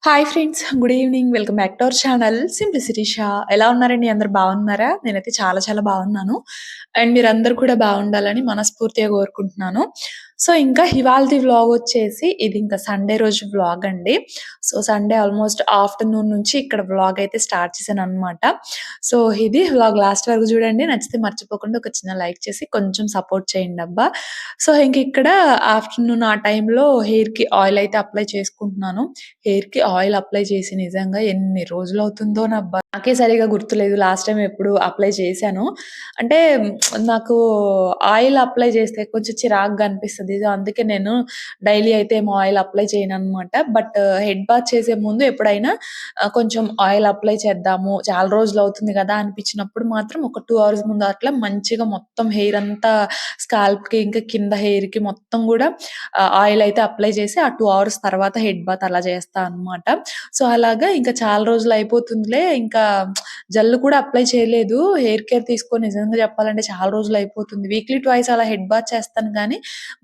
Hi friends. Good evening. Welcome back to our channel simplicity Shah. ఎలా ఉన్నారండి? అందరూ బాగున్నారా? నేనైతే చాలా చాలా బాగున్నాను. అండ్ మీరందరూ కూడా బాగుండాలని మనస్ఫూర్తిగా కోరుకుంటున్నాను. సో, ఇంకా ఇవాల్టి వ్లాగ్ వచ్చేసి ఇది ఇంకా సండే రోజు వ్లాగ్ అండి. సో, సండే ఆల్మోస్ట్ ఆఫ్టర్‌నూన్ నుంచి ఇక్కడ వ్లాగ్ అయితే స్టార్ట్ చేశాననమాట. సో, ఇది వ్లాగ్ లాస్ట్ వరకు చూడండి. నచ్చితే మర్చిపోకుండా ఒక చిన్న లైక్ చేసి కొంచెం సపోర్ట్ చేయండబ్బా! సో, ఇంక ఇక్కడ ఆఫ్టర్‌నూన్ ఆ టైంలో హెయిర్‌కి ఆయిల్ అయితే అప్లై చేసుకుంటున్నాను. హెయిర్‌కి ఆయిల్ అప్లై చేసి నిజంగా ఎన్ని రోజులవుతుందోనబ్బా! నాకే సరిగ్గా గుర్తులేదు లాస్ట్ టైమ్ ఎప్పుడు అప్లై చేశానో. అంటే నాకు ఆయిల్ అప్లై చేస్తే కొంచెం చిరాకుగా అనిపిస్తది. సో, అందుకే నేను డైలీ అయితే ఏమో ఆయిల్ అప్లై చేయననమాట. బట్ హెడ్ బాత్ చేసే ముందు ఎప్పుడైనా కొంచెం ఆయిల్ అప్లై చేద్దాము, చాలా రోజులవుతుంది గదా! అనిపించినప్పుడు మాత్రం ఒక 2 అవర్స్ ముందు అట్లా మంచిగా మొత్తం హెయిర్ అంతా స్కాల్ప్‌కి ఇంకా కింద హెయిర్‌కి మొత్తం గూడా ఆయిల్ అయితే అప్లై చేసి ఆ 2 అవర్స్ తర్వాత హెడ్ బాత్ అలా చేస్తా అనమాట. సో, అలాగా ఇంకా చాలా రోజులయిపోతుందిలే ఇంకా జెల్ కూడా అప్లై చేయలేదు. హెయిర్ కేర్ తీసుకొని నిజంగా చెప్పాలంటే చాలా రోజులయిపోతుంది. వీక్లీ ట్వైస్ అలా హెడ్ బాత్ చేస్తాను గానీ,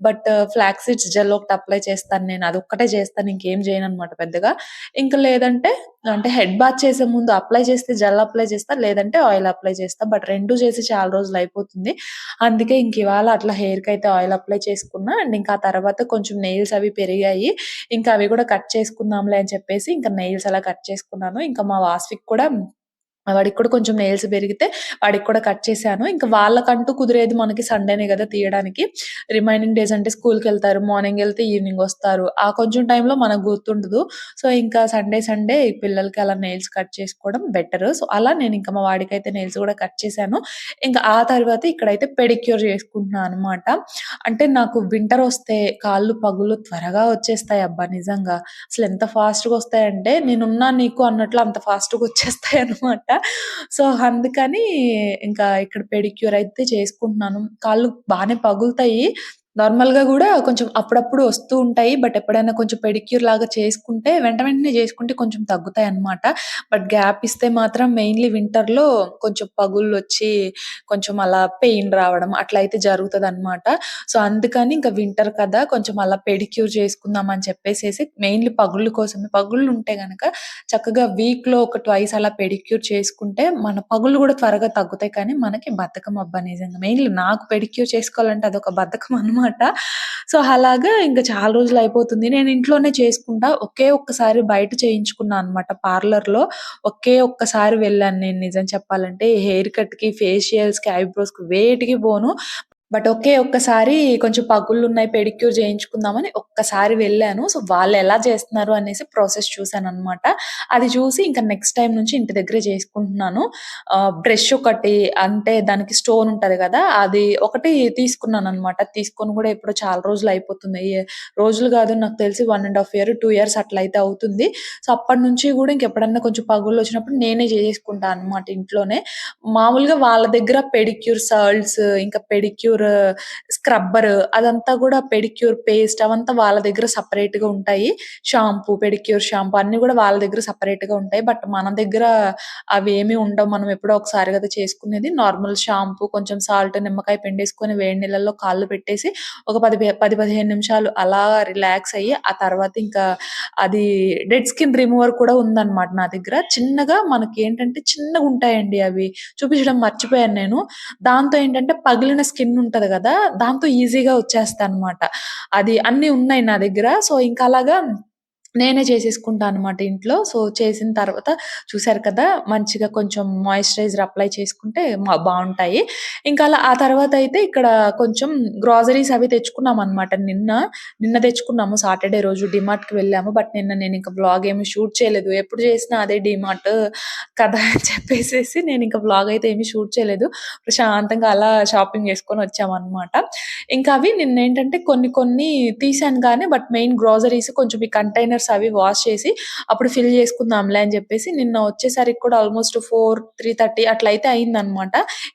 బట్ ఫ్లాక్స్ సీడ్స్ జెల్ ఒకటి అప్లై చేస్తాను నేను. అదొక్కటే చేస్తాను. ఇంకేం చేయననమాట పెద్దగా. ఇంక లేదంటే అంటే హెడ్ బాత్ చేసే ముందు అప్లై చేస్తే జెల్ అప్లై చేస్తా. లేదంటే ఆయిల్ అప్లై చేస్తా. బట్ 2 చేసి చాలా రోజులయిపోతుంది. అందుకే ఇంక ఇవాళ అట్లా హెయిర్‌కయితే ఆయిల్ అప్లై చేసుకున్నా. అండ్ ఇంకా ఆ తర్వాత కొంచెం నెయిల్స్ అవి పెరిగాయి. ఇంకా అవి కూడా కట్ చేసుకుందాంలే అని చెప్పేసి ఇంకా నెయిల్స్ అలా కట్ చేసుకున్నాను. ఇంకా మా వాస్వికి కూడా వాడికి కూడా కొంచెం నెయిల్స్ పెరిగితే వాడికి కూడా కట్ చేశాను. ఇంకా వాళ్ళకంటూ కుదిరేది మనకి సండేనే గదా తీయడానికి. రిమైనింగ్ డేస్ అంటే స్కూల్‌కెళ్తారు. మార్నింగ్ ఎళ్తే ఈవినింగ్ వస్తారు. ఆ కొంచెం టైంలో మనకు గుర్తుండదు. సో, ఇంకా సండే పిల్లలకి అలా నెయిల్స్ కట్ చేసుకోవడం బెటరు. సో, అలా నేనింక మా వాడికైతే నెయిల్స్ గూడా కట్ చేశాను. ఇంకా ఆ తర్వాత ఇక్కడైతే పెడిక్యూర్ చేసుకుంటున్నా అనమాట. అంటే నాకు వింటరొస్తే కాళ్ళు పగుళ్ళు త్వరగా వచ్చేస్తాయబ్బా! నిజంగా. అసలెంత ఫాస్ట్‌గొస్తాయంటే నేనున్నా నీకు అన్నట్లు అంత ఫాస్ట్‌గా వచ్చేస్తాయన్నమాట. సో, అందుకని ఇంకా ఇక్కడ పెడిక్యూర్ అయితే చేసుకుంటున్నాను. కాళ్ళు బానే పగులుతాయి. నార్మల్‌గా గూడా కొంచెం అప్పుడప్పుడు వస్తూ ఉంటాయి. బట్ ఎప్పుడైనా కొంచెం పెడిక్యూర్ లాగా చేసుకుంటే వెంటనే చేసుకుంటే కొంచెం తగ్గుతాయన్నమాట. బట్ గ్యాప్ ఇస్తే మాత్రం మెయిన్‌లీ వింటర్‌లో కొంచెం పగుళ్ళొచ్చి కొంచెం అలా పెయిన్ రావడం అట్లా అయితే జరుగుతదనమాట. సో, అందుకని ఇంక వింటర్ కదా! కొంచెం అలా పెడిక్యూర్ చేసుకుందాం అని చెప్పేసేసి మెయిన్‌లీ పగుళ్ళ కోసమే. పగుళ్ళుంటే గనక చక్కగా వీక్‌లో ఒక ట్వైస్ అలా పెడిక్యూర్ చేసుకుంటే మన పగుళ్ళు గూడా త్వరగా తగ్గుతాయి. కానీ మనకి బద్ధకం అబ్బా! నిజంగా. మెయిన్‌లీ నాకు పెడిక్యూర్ చేసుకోవాలంటే అదొక బద్ధకం అనమాట. సో, అలాగా ఇంక చాలా రోజులయిపోతుంది. నేను ఇంట్లోనే చేసుకుంటా. ఒకే ఒక్కసారి బయట చేయించుకున్నా అనమాట పార్లర్‌లో. ఒకే ఒక్కసారి వెళ్ళాను నేను నిజం చెప్పాలంటే. హెయిర్ కట్‌కి, ఫేషియల్స్‌కి, ఐబ్రోస్‌కి వేటికి పోను. బట్ ఒకే ఒక్కసారి కొంచెం పగుళ్ళున్నాయి పెడిక్యూర్ చేయించుకుందామని ఒక్కసారి వెళ్ళాను. సో, వాళ్ళెలా చేస్తున్నారు అనేసి ప్రాసెస్ చూసాననమాట. అది చూసి ఇంక నెక్స్ట్ టైమ్ నుంచి ఇంటి దగ్గరే చేసుకుంటున్నాను. బ్రష్ ఒకటి అంటే దానికి స్టోన్ ఉంటది గదా! అది ఒకటి తీసుకున్నాననమాట. తీసుకొని గూడా ఎప్పుడో చాలా రోజులయిపోతుంది. రోజులు గాదు నాకు తెలిసి 1 ½ ఇయర్, 2 ఇయర్స్ అట్లయితే అవుతుంది. సో, అప్పటినుంచి గూడా ఇంకెప్పుడన్నా కొంచెం పగుళ్ళొచ్చినప్పుడు నేనే చేసేసుకుంటా అనమాట ఇంట్లోనే. మామూలుగా వాళ్ళ దగ్గర పెడిక్యూర్ సర్ల్స్, ఇంకా పెడిక్యూర్ స్క్రబ్బర్ అదంతా గూడా పెడిక్యూర్ పేస్ట్ అవంతా వాళ్ళ దగ్గర సెపరేట్‌గా ఉంటాయి. షాంపూ, పెడిక్యూర్ షాంపూ అన్నీ గూడా వాళ్ళ దగ్గర సెపరేట్‌గా ఉంటాయి. బట్ మన దగ్గర అవేమీ ఉండవు. మనం ఎప్పుడో ఒకసారి గదా చేసుకునేది. నార్మల్ షాంపూ, కొంచెం సాల్ట్, నిమ్మకాయ పిండేసుకొని వేడి నీళ్ళల్లో కాళ్ళు పెట్టేసి ఒక 15 నిమిషాలు అలా రిలాక్స్ అయ్యి, ఆ తర్వాత ఇంకా అది డెడ్ స్కిన్ రిమూవర్ కూడా ఉందన్నమాట నా దగ్గర. చిన్నగా మనకేంటంటే చిన్నగుంటాయండి అవి. చూపించడం మర్చిపోయాను నేను. దాంతో ఏంటంటే పగిలిన స్కిన్ ఉంటది గదా! దాంతో ఈజీగా వచ్చేస్తాయన్నమాట. అది అన్నీ ఉన్నాయి నా దగ్గర. సో, ఇంక అలాగా నేనే చేసేసుకుంటా అనమాట ఇంట్లో. సో, చేసిన తర్వాత చూసారు కదా! మంచిగా కొంచెం మాయిశ్చరైజర్ అప్లై చేసుకుంటే బావుంటాయి. ఇంకా అలా ఆ తర్వాతయితే ఇక్కడ కొంచెం గ్రోసరీస్ అవి తెచ్చుకున్నామనమాట నిన్న. నిన్న తెచ్చుకున్నాము సాటర్‌డే రోజు డీమార్ట్‌కి వెళ్ళాము. బట్ నిన్న నేనింక వ్లాగ్ ఏమి షూట్ చేయలేదు. ఎప్పుడు చేసినా అదే డీమార్ట్ కదా అని చెప్పేసేసి నేనింక వ్లాగ్ అయితే ఏమి షూట్ చేయలేదు. ప్రశాంతంగా అలా షాపింగ్ చేసుకొని వచ్చామనమాట. ఇంకా అవి నిన్నేంటంటే కొన్ని కొన్ని తీసాను గానీ బట్ మెయిన్ గ్రోసరీస్ కొంచెం ఈ కంటైనర్స్ అవి వాష్ చేసి అప్పుడు ఫిల్ చేసుకుందాంలే అని చెప్పేసి నిన్న వచ్చేసరికి కూడా ఆల్మోస్ట్ 3:30 అట్లయితే అయిందనమాట.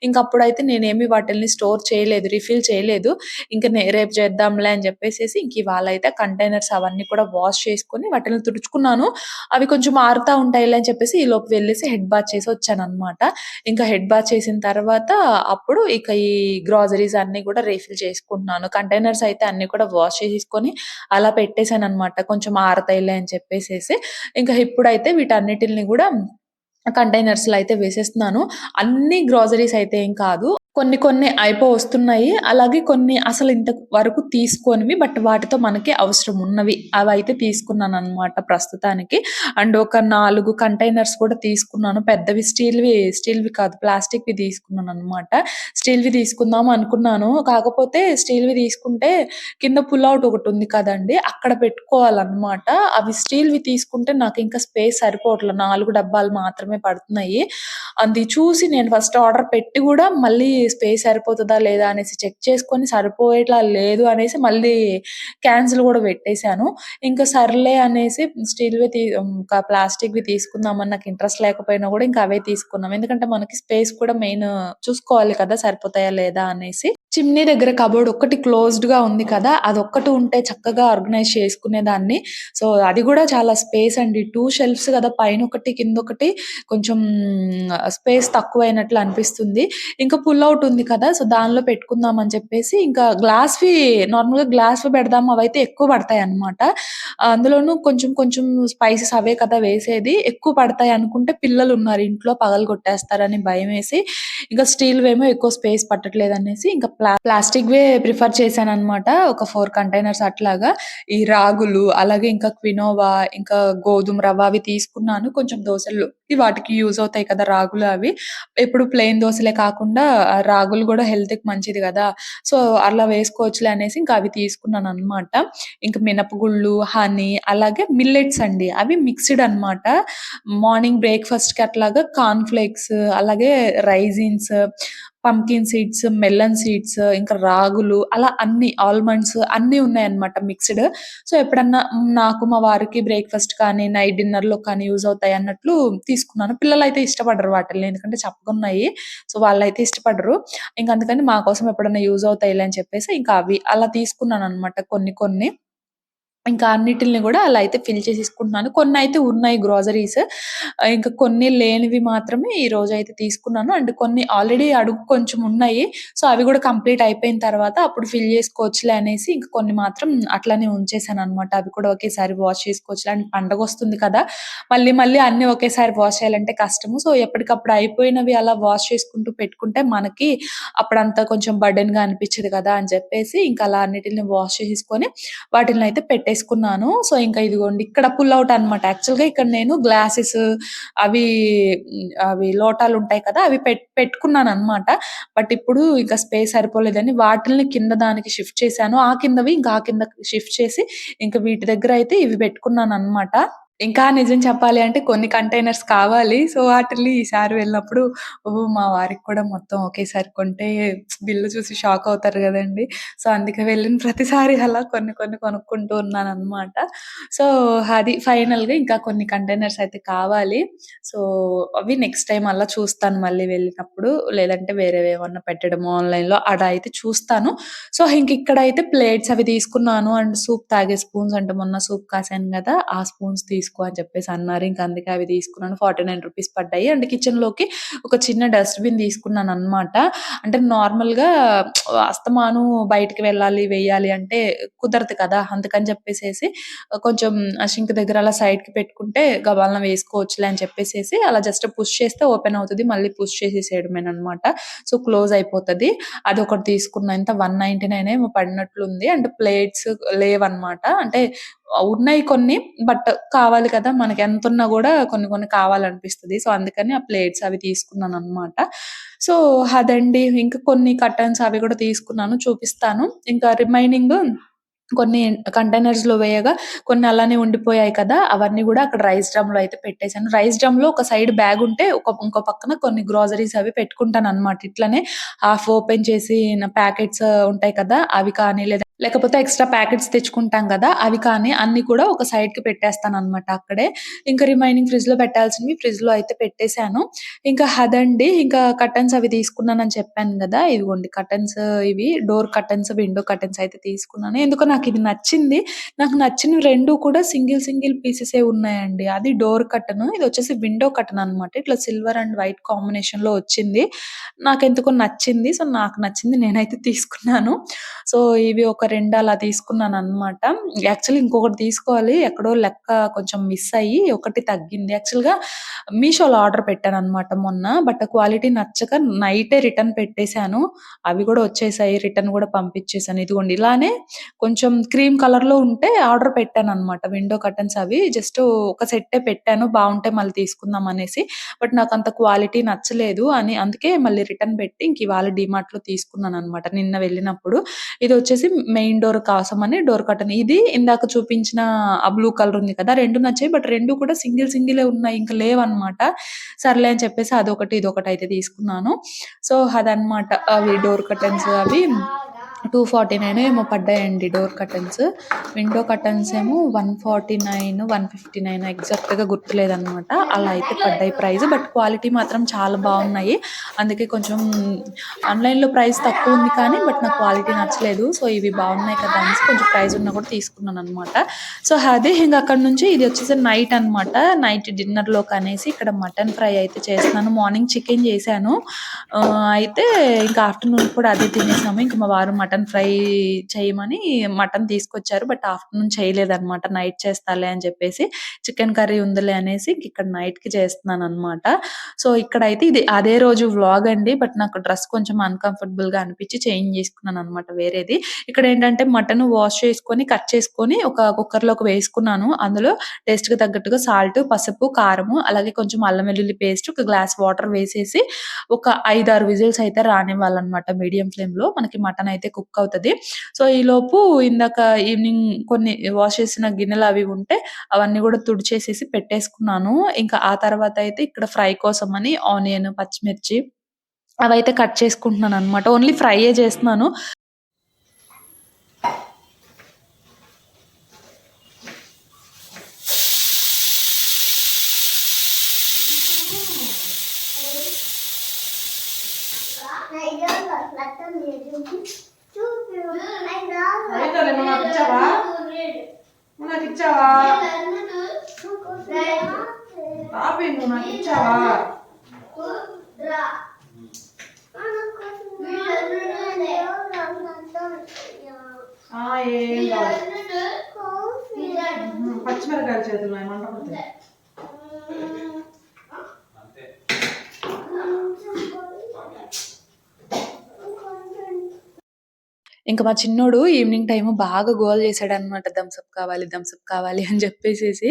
ఇంకప్పుడైతే నేనేమి వాటిల్ని స్టోర్ చేయలేదు. రిఫిల్ చేయలేదు. ఇంక రేపు చేద్దాంలే అని చెప్పేసేసి ఇంక ఇవాళైతే కంటైనర్స్ అవన్నీ కూడా వాష్ చేసుకొని వాటిల్ని తుడుచుకున్నాను. అవి కొంచెం ఆరుతా ఉంటాయిలే అని చెప్పేసి ఈలోపు వెళ్ళేసి హెడ్ బాత్ చేసి వచ్చాననమాట. ఇంకా హెడ్ బాత్ చేసిన తర్వాత అప్పుడు ఇక ఈ గ్రోసరీస్ అన్నీ కూడా రీఫిల్ చేసుకుంటున్నాను. కంటైనర్స్ అయితే అన్నీ కూడా వాష్ చేసేసుకొని అలా పెట్టేసాననమాట. కొంచెం ఆరతాయి ఉంటాయిలే అని చెప్పేసేసి, ఇంకా ఇప్పుడైతే వీటన్నిటిని గూడా కంటైనర్స్‌లో అయితే వేసేస్తున్నాను. అన్ని గ్రోసరీస్ అయితే ఏం కాదు. కొన్ని కొన్ని వస్తున్నాయి. అలాగే కొన్ని అసలు ఇంతకు వరకు తీసుకోనివి బట్ వాటితో మనకి అవసరం ఉన్నవి. అవైతే తీసుకున్నాననమాట ప్రస్తుతానికి. అండ్ ఒక 4 కంటైనర్స్ కూడా తీసుకున్నాను. పెద్దవి స్టీల్‌వి కాదు ప్లాస్టిక్‌వి తీసుకున్నాననమాట. స్టీల్‌వి తీసుకుందాం అనుకున్నాను. కాకపోతే స్టీల్‌వి తీసుకుంటే కింద పుల్ ఔట్ ఒకటుంది కదండీ! అక్కడ పెట్టుకోవాలనమాట. అవి స్టీల్‌వి తీసుకుంటే నాకింకా స్పేస్ సరిపోవట్ల. 4 డబ్బాలు మాత్రమే పడుతున్నాయి. అది చూసి నేను ఫస్ట్ ఆర్డర్ పెట్టి గూడా మళ్ళీ స్పేస్ సరిపోతదా లేదా అనేసి చెక్ చేసుకొని సరిపోయేట్లా లేదు అనేసి మళ్ళీ క్యాన్సిల్ గూడా పెట్టేసాను. ఇంకా సర్లే అనేసి ఇంకా ప్లాస్టిక్‌వి తీసుకుందామని నాకు ఇంట్రెస్ట్ లేకపోయినా గూడా ఇంకా అవే తీసుకున్నాం. ఎందుకంటే మనకి స్పేస్ కూడా మెయిన్ చూసుకోవాలి కదా! సరిపోతాయా లేదా అనేసి. చిమ్నీ దగ్గర కబోర్డ్ ఒక్కటి క్లోజ్డ్‌గా ఉంది కదా! అదొక్కటి ఉంటే చక్కగా ఆర్గనైజ్ చేసుకునేదాన్ని. సో, అది గూడా చాలా స్పేస్ అండి. 2 షెల్ఫ్స్ గదా! పైనొకటి, కిందొకటి కొంచెం స్పేస్ తక్కువైనట్లు అనిపిస్తుంది. ఇంకా పుల్ ఔట్ ఉంది కదా! సో, దానిలో పెట్టుకుందాం అని చెప్పేసి ఇంకా నార్మల్‌గా గ్లాస్‌వి పెడదాం అవైతే ఎక్కువ పడతాయన్నమాట. అందులోనూ కొంచెం కొంచెం స్పైసెస్ అవే కదా వేసేది. ఎక్కువ పడతాయి అనుకుంటే పిల్లలున్నారు ఇంట్లో పగలగొట్టేస్తారని భయమేసి, ఇంకా స్టీల్‌వేమో ఎక్కువ స్పేస్ పట్టట్లేదనేసి ఇంకా ప్లాస్టిక్‌వే ప్రిఫర్ చేశానన్నమాట. ఒక 4 కంటైనర్స్ అట్లాగా. ఈ రాగులు, అలాగే ఇంకా క్వినోవా, ఇంకా గోధుమ రవ్వ అవి తీసుకున్నాను. కొంచెం దోసల్లోకి వాటికి యూజ్ అవుతాయి కదా! రాగులు అవి. ఎప్పుడు ప్లెయిన్ దోసలే కాకుండా రాగులు గూడా హెల్త్‌కి మంచిది గదా! సో, అలా వేసుకోవచ్చులే అనేసి ఇంకా అవి తీసుకున్నాననమాట. ఇంక మినపగుళ్ళు, హనీ అలాగే మిల్లెట్స్ అండి. అవి మిక్స్‌డ్ అనమాట. మార్నింగ్ బ్రేక్‌ఫాస్ట్‌కి అట్లాగా కార్న్ ఫ్లేక్స్, అలాగే raisins, pumpkin seeds, melon seeds, ఇంకా రాగులు అలా అన్నీ ఆల్మండ్స్ అన్నీ ఉన్నాయన్నమాట మిక్స్‌డ్. సో, ఎప్పుడన్నా నాకు, మా వారికి బ్రేక్‌ఫాస్ట్ కానీ, నైట్ డిన్నర్‌లో కానీ యూజ్ అవుతాయి అన్నట్లు తీసుకున్నాను. పిల్లలైతే ఇష్టపడరు వాటిల్ని. ఎందుకంటే చప్పగున్నాయి. సో, వాళ్ళైతే ఇష్టపడరు. ఇంక అందుకని మా కోసం ఎప్పుడన్నా యూజ్ అవుతాయిలే అని చెప్పేసి ఇంకా అవి అలా తీసుకున్నానన్నమాట కొన్ని కొన్ని. ఇంకా అన్నిటిల్ని గూడా అలా అయితే ఫిల్ చేసేసుకుంటున్నాను. కొన్నయితే ఉన్నాయి గ్రోసరీస్. ఇంకా కొన్ని లేనివి మాత్రమే ఈరోజైతే తీసుకున్నాను. అండ్ కొన్ని ఆల్రెడీ అడుగు కొంచెం ఉన్నాయి. సో, అవి గూడా కంప్లీట్ అయిపోయిన తర్వాత అప్పుడు ఫిల్ చేసుకోవచ్చులే అనేసి ఇంక కొన్ని మాత్రం అట్లనే ఉంచేసాననమాట. అవి కూడా ఒకేసారి వాష్ చేసుకోవచ్చులే అండ్ పండగొస్తుంది కదా! మళ్ళీ మళ్ళీ అన్నీ ఒకేసారి వాష్ చేయాలంటే కష్టము. సో, ఎప్పటికప్పుడు అయిపోయినవి అలా వాష్ చేసుకుంటూ పెట్టుకుంటే మనకి అప్పుడంతా కొంచెం బర్డెన్‌గా అనిపిచ్చదు కదా! అని చెప్పేసి ఇంక అలా అన్నిటిని వాష్ చేసేసుకొని వాటిలనైతే పెట్టేసుకున్నాను. సో, ఇంకా ఇదిగోండి ఇక్కడ పుల్ ఔట్ అనమాట. యాక్చువల్‌గా ఇక్కడ నేను గ్లాసెస్ అవి అవి లోటాలుంటాయి కదా! అవి పెట్టుకున్నాననమాట. బట్ ఇప్పుడు ఇంకా స్పేస్ సరిపోలేదని వాటిల్ని కింద దానికి షిఫ్ట్ చేశాను. ఆ కిందవి ఇంకా ఆ కిందకి షిఫ్ట్ చేసి ఇంక వీటి దగ్గర అయితే ఇవి పెట్టుకున్నాననమాట. ఇంకా నిజం చెప్పాలి అంటే కొన్ని కంటైనర్స్ కావాలి. సో, వాటిల్ని ఈసారి వెళ్ళినప్పుడు మా వారికి కూడా మొత్తం ఒకేసారి కొంటే బిల్లు చూసి షాక్ అవుతారు గదండీ! సో, అందుకే వెళ్ళిన ప్రతిసారి అలా కొన్ని కొన్ని కొనుక్కుంటూ ఉన్నాననమాట. సో, అది ఫైనల్‌గా ఇంకా కొన్ని కంటైనర్స్ అయితే కావాలి. సో, అవి నెక్స్ట్ టైమ్ అలా చూస్తాను మళ్ళీ వెళ్ళినప్పుడు. లేదంటే వేరేవేమన్నా పెట్టడమో ఆన్‌లైన్‌లో అలా అయితే చూస్తాను. సో, ఇంకిక్కడైతే ప్లేట్స్ అవి తీసుకున్నాను. అండ్ సూప్ తాగే స్పూన్స్ అంటే మొన్న సూప్ కాసాను గదా! ఆ స్పూన్స్ తీసుకో అని చెప్పేసి అన్నారు. ఇంక అందుకే అవి తీసుకున్నాను. ₹49 పడ్డాయి. అండ్ కిచెన్‌లోకి ఒక చిన్న డస్ట్‌బిన్ తీసుకున్నాననమాట. అంటే నార్మల్‌గా అస్తమాను బయటికి వెళ్ళాలి, వెయ్యాలి అంటే కుదరదు కదా! అందుకని చెప్పేసేసి కొంచెం ఆ సింక్ దగ్గర అలా సైడ్‌కి పెట్టుకుంటే గబాలన వేసుకోవచ్చులే అని చెప్పేసేసి అలా జస్ట్ పుష్ చేస్తే ఓపెన్ అవుతది. మళ్ళీ పుష్ చేసేసేయడమేననమాట. సో, క్లోజ్ అయిపోతది. అదొకటి తీసుకున్నా. ఎంత 199 ఏమో పడినట్లుంది. అండ్ ప్లేట్స్ లేవన్నమాట. అంటే ఉన్నాయి కొన్ని. బట్ కావాలి కదా! మనకెంతున్నా గూడా కొన్ని కొన్ని కావాలనిపిస్తది. సో, అందుకని ఆ ప్లేట్స్ అవి తీసుకున్నానన్నమాట. సో, అదండి. ఇంకా కొన్ని కర్టన్స్ అవి గూడా తీసుకున్నాను. చూపిస్తాను. ఇంకా రిమైనింగ్ కొన్ని కంటైనర్స్‌లో వేయగా కొన్ని అలానే ఉండిపోయాయి కదా! అవన్నీ గూడా అక్కడ రైస్ డ్రమ్‌లో అయితే పెట్టేసాను. రైస్ డ్రమ్‌లో ఒక సైడ్ బ్యాగుంటే ఇంకో పక్కన కొన్ని గ్రోసరీస్ అవి పెట్టుకుంటాననమాట. ఇట్లనే హాఫ్ ఓపెన్ చేసిన ప్యాకెట్స్ ఉంటాయి కదా! అవి కానీ లేకపోతే ఎక్స్‌ట్రా ప్యాకెట్స్ తెచ్చుకుంటాం గదా! అవి కానీ అన్నీ కూడా ఒక సైడ్‌కి పెట్టేస్తాననమాట అక్కడే. ఇంకా రిమైనింగ్ ఫ్రిడ్జ్‌లో పెట్టాల్సినవి ఫ్రిడ్జ్‌లో అయితే పెట్టేసాను. ఇంకా అదండి. ఇంకా కర్టెన్స్ అవి తీసుకున్నానని చెప్పాను గదా! ఇదిగోండి కర్టెన్స్ ఇవి డోర్ కర్టెన్స్, విండో కర్టెన్స్ అయితే తీసుకున్నాను. ఎందుకో నాకిది నచ్చింది. నాకు నచ్చినవి 2 కూడా సింగిల్ పీసెసే ఉన్నాయండి. అది డోర్ కర్టెన్. ఇదొచ్చేసి విండో కర్టెన్ అనమాట. ఇట్లా సిల్వర్ అండ్ వైట్ కాంబినేషన్‌లో వచ్చింది. నాకెందుకో నచ్చింది. సో, నాకు నచ్చింది నేనైతే తీసుకున్నాను. సో, ఇవి ఒక 2 అలా తీసుకున్నాననమాట. యాక్చువల్లీ ఇంకొకటి తీసుకోవాలి. ఎక్కడో లెక్క కొంచెం మిస్ అయ్యి ఒకటి తగ్గింది. యాక్చువల్‌గా మీషోలో ఆర్డర్ పెట్టాననమాట మొన్న. బట్ క్వాలిటీ నచ్చక నైటే రిటర్న్ పెట్టేసాను. అవి గూడా వచ్చేసాయి. రిటర్న్ గూడా పంపించేసాను. ఇదిగోండి ఇలానే కొంచెం క్రీమ్ కలర్‌లో ఉంటే ఆర్డర్ పెట్టాననమాట. విండో కర్టెన్స్ అవి జస్ట్ ఒక సెట్టే పెట్టాను. బావుంటే మళ్ళీ తీసుకుందాం అనేసి. బట్ నాకంత క్వాలిటీ నచ్చలేదు అని అందుకే మళ్ళీ రిటర్న్ పెట్టి ఇంక ఇవాళ డీమార్ట్‌లో తీసుకున్నాననమాట నిన్న వెళ్ళినప్పుడు. ఇదొచ్చేసి మెయిన్ డోర్ కోసమని డోర్ కర్టెన్. ఇది ఇందాక చూపించిన ఆ బ్లూ కలర్ ఉంది కదా! 2 నచ్చాయి. బట్ 2 కూడా సింగిలే ఉన్నాయి. ఇంక లేవనమాట. సర్లే అని చెప్పేసి అదొకటి, ఇదొకటయితే తీసుకున్నాను. సో, అదనమాట. అవి డోర్ కర్టెన్స్ అవి 249 ఏమో పడ్డాయండి డోర్ కర్టెన్స్. విండో కర్టెన్స్ ఏమో 149, 159 ఎగ్జాక్ట్‌గా గుర్తులేదనమాట. అలా అయితే పడ్డాయి ప్రైస్. బట్ క్వాలిటీ మాత్రం చాలా బావున్నాయి. అందుకే కొంచెం ఆన్‌లైన్‌లో ప్రైస్ తక్కువుంది కానీ బట్ నాకు క్వాలిటీ నచ్చలేదు. సో, ఇవి బావున్నాయి కదా! అనేసి కొంచెం ప్రైస్ ఉన్నా కూడా తీసుకున్నాననమాట. సో, అదే ఇంక అక్కడి నుంచి ఇది వచ్చేసి నైట్ అనమాట. నైట్ డిన్నర్‌లోకనేసి ఇక్కడ మటన్ ఫ్రై అయితే చేస్తున్నాను. మార్నింగ్ చికెన్ చేశాను. అయితే ఇంకా ఆఫ్టర్‌నూన్ కూడా అదే తినేసాము. ఇంక మా వారు మటన్ ఫ్రై చేయమని మటన్ తీసుకొచ్చారు. బట్ ఆఫ్టర్‌నూన్ చేయలేదనమాట. నైట్ చేస్తాలే అని చెప్పేసి చికెన్ కర్రీ ఉందిలే అనేసి ఇక్కడ నైట్‌కి చేస్తున్నాననమాట. సో, ఇక్కడైతే ఇది అదే రోజు వ్లాగ్ అండి. బట్ నాకు డ్రెస్ కొంచెం అన్‌కంఫర్టబుల్‌గా అనిపించి చేంజ్ చేసుకున్నాననమాట వేరేది. ఇక్కడేంటంటే మటన్ వాష్ చేసుకొని, కట్ చేసుకొని ఒక కుక్కర్‌లోకి వేసుకున్నాను. అందులో టేస్ట్‌కి తగ్గట్టుగా సాల్ట్, పసుపు, కారము అలాగే కొంచెం అల్లం వెల్లుల్లి పేస్ట్, ఒక గ్లాస్ వాటర్ వేసేసి ఒక 5, 6 విజిల్స్ అయితే రానివ్వాలనమాట మీడియం ఫ్లేమ్‌లో. మనకి మటన్ అయితే కుక్ అవుతది. సో, ఈలోపు ఇందాక ఈవినింగ్ కొన్ని వాష్ చేసిన గిన్నెలవి ఉంటే అవన్నీ గూడా తుడిచేసేసి పెట్టేసుకున్నాను. ఇంకా ఆ తర్వాతయితే ఇక్కడ ఫ్రై కోసమని ఆనియన్, పచ్చిమిర్చి అవైతే కట్ చేసుకుంటున్నాననమాట. ఓన్లీ ఫ్రైయే చేస్తున్నాను. అయితేలే నువ్వు నాకు ఇచ్చావా? నువ్వు నాకు ఇచ్చావా? పాపి నువ్వు నాకు ఇచ్చావా? ఏం కాదు. పచ్చిమిరకాయల చేతులు మంట పడుతుంది. ఇంక మా చిన్నోడు ఈవినింగ్ టైమ్ బాగా గోల చేసాడనమాట. థమ్స్ అప్ కావాలి అని చెప్పేసేసి.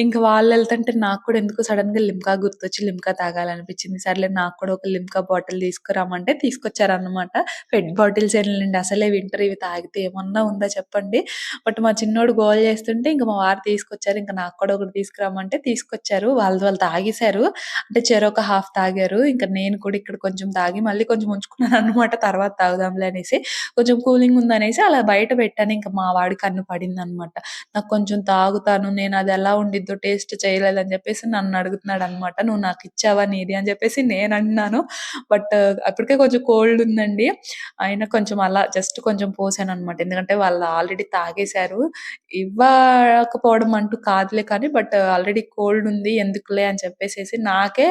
ఇంక వాళ్ళెళ్తుంటే నాకు కూడా ఎందుకో సడెన్‌గా లిమ్కా గుర్తొచ్చి లిమ్కా తాగాలనిపించింది. సర్లే నాకు కూడా ఒక లిమ్కా బాటిల్ తీసుకురమ్మంటే తీసుకొచ్చారనమాట. పెట్ బాటిల్సేనండి అసలే వింటర్ ఇవి తాగితే ఏమన్నా ఉందా చెప్పండి. బట్ మా చిన్నోడు గోల చేస్తుంటే ఇంక మా వారు తీసుకొచ్చారు. ఇంక నాకు కూడా ఒకటి తీసుకురమ్మంటే తీసుకొచ్చారు. వాళ్ళు తాగేసారు. అంటే చెరొక హాఫ్ తాగారు. ఇంక నేను కూడా ఇక్కడ కొంచెం తాగి మళ్ళీ కొంచెం ఉంచుకున్నాననమాట. తర్వాత తాగుదాంలే అనేసి. కొంచెం కూలింగ్ ఉందనేసి అలా బయట పెట్టాను. ఇంక మా వాడి కన్ను పడిందనమాట. నాకు కొంచెం తాగుతాను. నేను అది ఎలా ఉండిద్దో టేస్ట్ చేయలేదని చెప్పేసి నన్ను అడుగుతున్నాడనమాట. "నువ్వు నాకు ఇచ్చావా నీది" అని చెప్పేసి నేనన్నాను. బట్ అప్పటికే కొంచెం కోల్డ్ ఉందండి. అయినా కొంచెం అలా జస్ట్ కొంచెం పోసాననమాట. ఎందుకంటే వాళ్ళు ఆల్రెడీ తాగేసారు. ఇవ్వకపోవడం అంటూ కాదులే కానీ బట్ ఆల్రెడీ కోల్డ్ ఉంది ఎందుకులే అని చెప్పేసేసి నాకే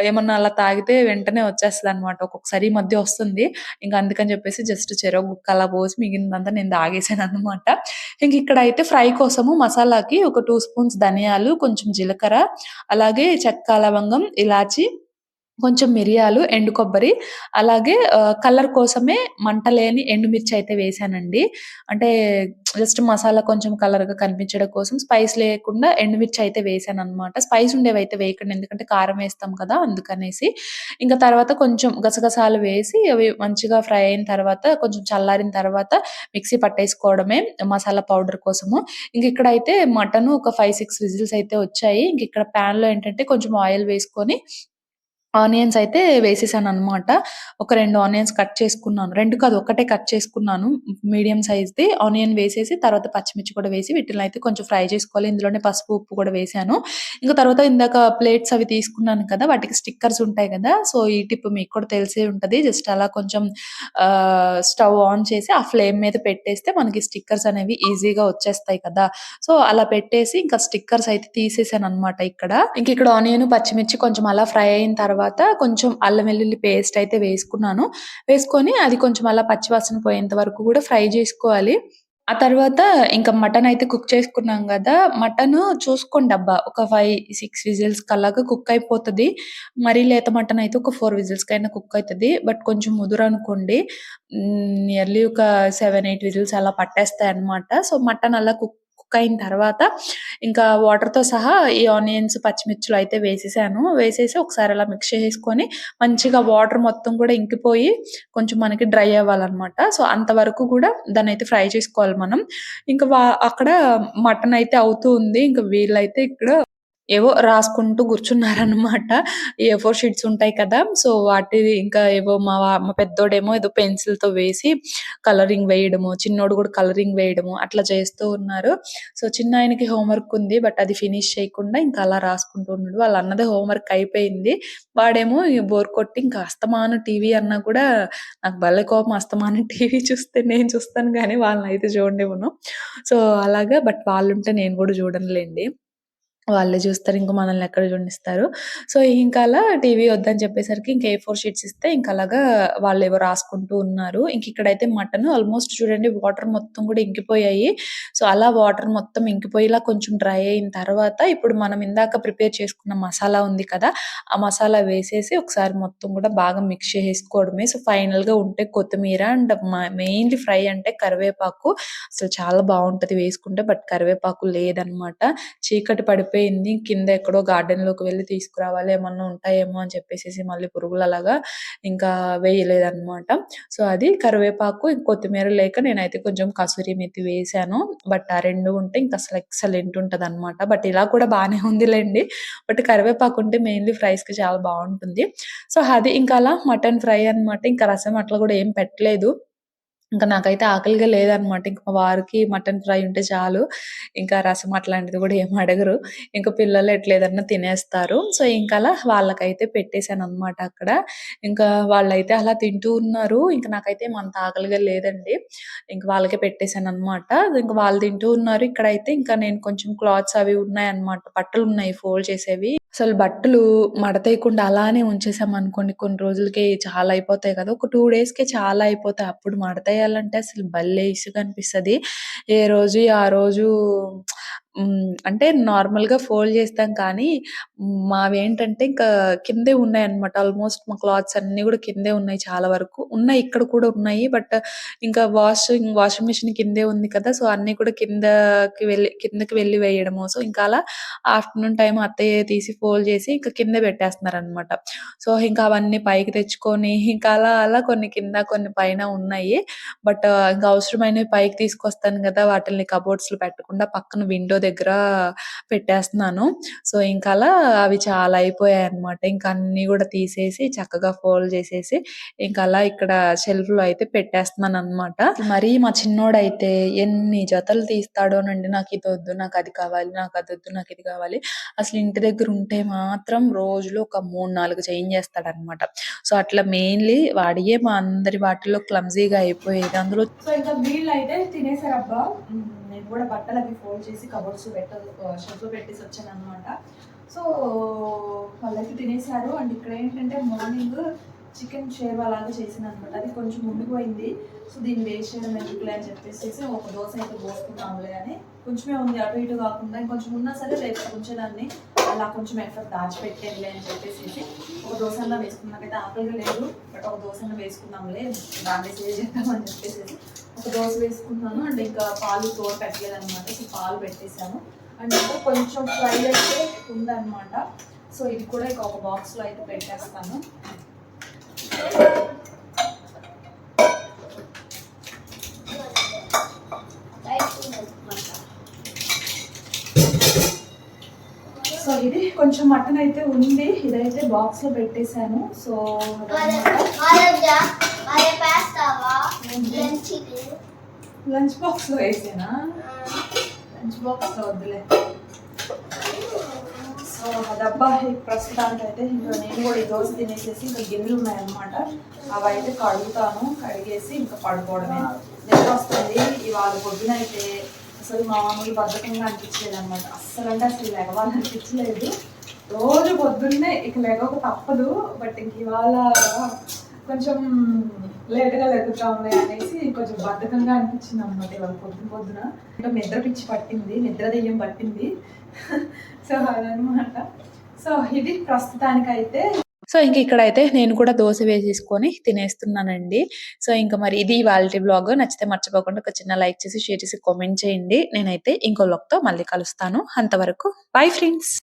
ఏమన్నా అలా తాగితే వెంటనే వచ్చేస్తదనమాట. ఒక్కొక్కసారి ఈ మధ్య వస్తుంది. ఇంక అందుకని చెప్పేసి జస్ట్ చెరో గుక్క అలా పోసి మిగిలినదంతా నేను తాగేసాననమాట. ఇంక ఇక్కడైతే ఫ్రై కోసము మసాలాకి ఒక 2 స్పూన్స్ ధనియాలు, కొంచెం జీలకర్ర, అలాగే చెక్క, లవంగం, ఇలాచి, కొంచెం మిరియాలు, ఎండు కొబ్బరి, అలాగే కలర్ కోసమే మంట లేని ఎండుమిర్చి అయితే వేశానండి. అంటే జస్ట్ మసాలా కొంచెం కలర్‌గా కనిపించడం కోసం స్పైస్ లేకుండా ఎండుమిర్చి అయితే వేశాననమాట. స్పైస్ ఉండేవైతే వేయకండి. ఎందుకంటే కారం వేస్తాం కదా! అందుకనేసి. ఇంక తర్వాత కొంచెం గసగసాలు వేసి అవి మంచిగా ఫ్రై అయిన తర్వాత కొంచెం చల్లారిన తర్వాత మిక్సీ పట్టేసుకోవడమే మసాలా పౌడర్ కోసము. ఇంకిక్కడైతే మటను ఒక 5, 6 విజిల్స్ అయితే వచ్చాయి. ఇంకిక్కడ పాన్‌లో ఏంటంటే కొంచెం ఆయిల్ వేసుకొని ఆనియన్స్ అయితే వేసేసాననమాట. ఒక 2 ఆనియన్స్ కట్ చేసుకున్నాను. 2 కాదు ఒక్కటే కట్ చేసుకున్నాను. మీడియం సైజ్‌ది ఆనియన్ వేసేసి తర్వాత పచ్చిమిర్చి కూడా వేసి వీటిలనైతే కొంచెం ఫ్రై చేసుకోవాలి. ఇందులోనే పసుపు, ఉప్పు కూడా వేశాను. ఇంక తర్వాత ఇందాక ప్లేట్స్ అవి తీసుకున్నాను కదా! వాటికి స్టిక్కర్స్ ఉంటాయి కదా! సో, ఈ టిప్ మీకు కూడా తెలిసే ఉంటది. జస్ట్ అలా కొంచెం స్టవ్ ఆన్ చేసి ఆ ఫ్లేమ్ మీద పెట్టేస్తే మనకి స్టిక్కర్స్ అనేవి ఈజీగా వచ్చేస్తాయి కదా! సో, అలా పెట్టేసి ఇంకా స్టిక్కర్స్ అయితే తీసేసాననమాట ఇక్కడ. ఇంకిక్కడ ఆనియన్, పచ్చిమిర్చి కొంచెం అలా ఫ్రై అయిన తర్వాత తర్వాత కొంచెం అల్లం వెల్లుల్లి పేస్ట్ అయితే వేసుకున్నాను. వేసుకొని అది కొంచెం అలా పచ్చి వాసన పోయేంత వరకు కూడా ఫ్రై చేసుకోవాలి. ఆ తర్వాత ఇంకా మటన్ అయితే కుక్ చేసుకున్నాం గదా! మటను చూసుకోండబ్బా! ఒక 5, 6 విజిల్స్‌కి అలాగా కుక్ అయిపోతది. మరీ లేత మటన్ అయితే ఒక 4 విజిల్స్‌కైనా కుక్ అయితది. బట్ కొంచెం ముదురనుకోండి నియర్లీ ఒక 7, 8 విజిల్స్ అలా పట్టేస్తాయన్నమాట. సో, మటన్ అలా కుక్ కుక్ అయిన తర్వాత ఇంకా వాటర్‌తో సహా ఈ ఆనియన్స్, పచ్చిమిర్చులు అయితే వేసేసాను. వేసేసి ఒకసారి అలా మిక్స్ చేసేసుకొని మంచిగా వాటర్ మొత్తం కూడా ఇంకిపోయి కొంచెం మనకి డ్రై అవ్వాలన్నమాట. సో, అంతవరకు కూడా దాన్నయితే ఫ్రై చేసుకోవాలి మనం. ఇంక అక్కడ మటన్ అయితే అవుతూ ఉంది. ఇంక వీళ్ళైతే ఇక్కడ ఏవో రాసుకుంటూ కూర్చున్నారనమాట. ఈ ఏ4 షీట్స్ ఉంటాయి కదా! సో, వాటివి ఇంకా ఏవో మా పెద్దోడేమో ఏదో పెన్సిల్‌తో వేసి కలరింగ్ వేయడము, చిన్నోడు కూడా కలరింగ్ వేయడము అట్లా చేస్తూ ఉన్నారు. సో, చిన్నాయనకి హోంవర్క్ ఉంది. బట్ అది ఫినిష్ చేయకుండా ఇంకా అలా రాసుకుంటూ ఉన్నాడు. వాళ్ళ అన్నది హోంవర్క్ అయిపోయింది. వాడేమో బోర్ కొట్టి ఇంకా అస్తమానం టీవీ అన్నా కూడా నాకు భలే కోపం అస్తమానం టీవీ చూస్తే నేను చూస్తాను గానీ వాళ్ళనైతే చూడనివ్వను. సో, అలాగా బట్ వాళ్ళుంటే నేను కూడా చూడనులెండి. వాళ్ళే జూస్తారు. ఇంక మనల్ని ఎక్కడ జూడనిస్తారు. సో, ఇంక అలా టీవీ వద్దని చెప్పేసరికి ఇంక ఏ4 షీట్స్ ఇస్తే ఇంక అలాగా వాళ్ళేవో రాసుకుంటూ ఉన్నారు. ఇంక ఇక్కడైతే మటను ఆల్‌మోస్ట్ చూడండి వాటర్ మొత్తం గూడా ఇంకిపోయాయి. సో, అలా వాటర్ మొత్తం ఇంకిపోయేలా కొంచెం డ్రై అయిన తర్వాత ఇప్పుడు మనం ఇందాక ప్రిపేర్ చేసుకున్న మసాలా ఉంది కదా! ఆ మసాలా వేసేసి ఒకసారి మొత్తం గూడా బాగా మిక్స్ చేసేసుకోవడమే. సో, ఫైనల్‌గా ఉంటే కొత్తిమీర అండ్ మెయిన్‌లీ ఫ్రై అంటే కరివేపాకు అసలు చాలా బావుంటది వేసుకుంటే. బట్ కరివేపాకు లేదనమాట. చీకటి పడిపోయింది. కింద ఎక్కడో గార్డెన్‌లోకి వెళ్లి తీసుకురావాలి. ఏమన్నా ఉంటాయేమో అని చెప్పేసేసి మళ్ళీ పురుగులలాగా ఇంకా వేయలేదనమాట. సో, అది కరివేపాకు, కొత్తిమీర లేక నేనైతే కొంచెం కసూరి మేతి వేశాను. బట్ ఆ 2 ఉంటే ఇంక అసలు ఎక్సలెంట్ ఉంటదనమాట. బట్ ఇలా కూడా బానే ఉందిలెండి. బట్ కరివేపాకు ఉంటే మెయిన్‌లీ ఫ్రైస్‌కి చాలా బావుంటుంది. సో, అది ఇంకా అలా మటన్ ఫ్రై అనమాట. ఇంకా రసం అట్లా కూడా ఏం పెట్టలేదు. ఇంక నాకైతే ఆకలిగా లేదనమాట. ఇంక మా వారికి మటన్ ఫ్రై ఉంటే చాలు. ఇంకా రసం అట్లాంటిది గూడా ఏమి అడగరు. ఇంక పిల్లలు ఎట్లేదన్నా తినేస్తారు. సో, ఇంకలా వాళ్ళకైతే పెట్టేసాననమాట అక్కడ. ఇంకా వాళ్ళైతే అలా తింటూ ఉన్నారు. ఇంక నాకైతే ఏమంత ఆకలిగా లేదండి. ఇంక వాళ్ళకే పెట్టేసాననమాట. ఇంక వాళ్ళు తింటూ ఉన్నారు. ఇక్కడైతే ఇంకా నేను కొంచెం క్లాత్స్ అవి ఉన్నాయన్నమాట. బట్టలున్నాయి ఫోల్డ్ చేసేవి. అసలు బట్టలు మడతేయకుండా అలానే ఉంచేసామనుకోండి కొన్ని రోజులకి చాలా అయిపోతాయి కదా! ఒక 2 డేస్‌కే చాలా అయిపోతాయి. అప్పుడు మడతేయాలంటే అసలు భలే ఇసుగనిపిస్తది. ఏ రోజుయి ఆ రోజు అంటే నార్మల్‌గా ఫోల్డ్ చేస్తాం కానీ మావేంటంటే ఇంకా కిందే ఉన్నాయన్నమాట. ఆల్‌మోస్ట్ మా క్లాత్స్ అన్నీ గూడా కిందే ఉన్నాయి చాలా వరకు. ఉన్నాయి ఇక్కడ కూడా ఉన్నాయి. బట్ ఇంకా వాషింగ్ మిషన్ కిందే ఉంది కదా! సో, అన్నీ కూడా కిందకి వెళ్లి వేయడము. సో, ఇంకా అలా ఆఫ్టర్‌నూన్ టైమ్ అత్తయ్య తీసి ఫోల్డ్ చేసి ఇంకా కింద పెట్టేస్తున్నారనమాట. సో, ఇంకా అవన్నీ పైకి తెచ్చుకొని ఇంకా అలా అలా కొన్ని కింద కొన్ని పైన ఉన్నాయి. బట్ ఇంకా అవసరమైనవి పైకి తీసుకొస్తాను గదా! వాటిల్ని కబోర్డ్స్‌లో పెట్టకుండా పక్కన విండో దగ్గర పెట్టేస్తున్నాను. సో, ఇంకలా అవి చాలా అయిపోయాయన్నమాట. ఇంక అన్నీ గూడా తీసేసి చక్కగా ఫోల్డ్ చేసేసి ఇంకలా ఇక్కడ షెల్ఫ్‌లో అయితే పెట్టేస్తున్నాననమాట. మరీ మా చిన్నోడైతే ఎన్ని జతలు తీస్తాడోనండి. నాకిదొద్దు, నాకది కావాలి, నాకదొద్దు, నాకిది కావాలి. అసలు ఇంటి దగ్గర ఉంటే మాత్రం రోజులో ఒక 3, 4 చేంజ్ చేస్తాడనమాట. సో, అట్లా మెయిన్‌లీ వాడియే మా అందరి వాటిల్లో క్లమ్జీగా అయిపోయేది. అందులో సో, ఇంకా వీళ్ళైతే తినేసారబ్బా! నేను కూడా బట్టలవి ఫోల్డ్ చేసి కబోర్డ్స్‌లో షెల్ఫ్‌లో పెట్టేసొచ్చాననమాట. సో, వాళ్ళైతే తినేసారు. అండ్ ఇక్కడేంటంటే మార్నింగ్ చికెన్ షేర్వా లాగా చేశాననమాట. అది కొంచెం ఉండిపోయింది. సో, దీన్ని వేస్ట్ చేయడం ఎందుకులే అని చెప్పేసేసి ఒక దోస అయితే పోసుకుందాంలే అని కొంచెమే ఉంది అటు ఇటు కాకుండా ఇంకొంచెం ఉన్నా సరే రేపు ఉంచేదాన్ని. అలా కొంచెం ఎక్కడ దాచిపెట్టేదిలే అని చెప్పేసేసి ఒక దోసన్నా వేసుకున్నాం. నాకైతే ఆకలిగా లేదు. బట్ ఒక దోసన్నా వేసుకుందాంలే దాన్ని సేవ్ చేద్దామని చెప్పేసేసి ఒక దోస వేసుకున్నాను. అండ్ ఇంకా పాలు తోడు పెట్టలేదనమాట. సో, పాలు పెట్టేశాను. అండ్ ఇంకా కొంచెం ఫ్రై అయితే ఉందన్నమాట. సో, ఇది కూడా ఇక ఒక బాక్స్‌లో అయితే పెట్టేస్తాను. సో, ఇది కొంచెం మటన్ అయితే ఉంది. ఇదైతే బాక్స్‌లో పెట్టేశాను. సో, లంచ్ బాక్స్‌లో వేసానా? లంచ్ బాక్స్‌లో వద్దులే. సో, అదబ్బా ప్రస్తుతానికైతే ఇంకా నేను కూడా ఈ దోశ తినేసేసి ఇంకా గిన్నెలు ఉన్నాయన్నమాట. అవి అయితే కడుగుతాను. కడిగేసి ఇంకా పడుకోవడమే. నిద్ర వస్తుంది. ఇవాళ పొద్దున అయితే అసలు మామూలు బద్ధకంగా అనిపించలేదు అనమాట. అస్సలు అంటే అసలు లెగవాలనిపించలేదు. రోజు పొద్దున్నే ఇక లేవక తప్పదు. బట్ ఇంక ఇవాళ కొంచెం లేట్గా లెగుతా ఉన్నాయి అనేసి కొంచెం బద్ధకంగా అనిపించింది అనమాట ఇవాళ పొద్దున. ఇంకా నిద్ర పిచ్చి పట్టింది, నిద్ర దెయ్యం పట్టింది. సో అదనమాట. సో ఇది ప్రస్తుతానికైతే. సో ఇంక ఇక్కడైతే నేను కూడా దోశ వేసేసుకొని తినేస్తున్నానండి. సో ఇంక మరి ఇది ఇవాల్టి వ్లాగ్. నచ్చితే మర్చిపోకుండా ఒక చిన్న లైక్ చేసి, షేర్ చేసి, కామెంట్ చేయండి. నేనైతే ఇంకో వ్లాగ్‌తో మళ్ళీ కలుస్తాను. అంతవరకు బై ఫ్రెండ్స్.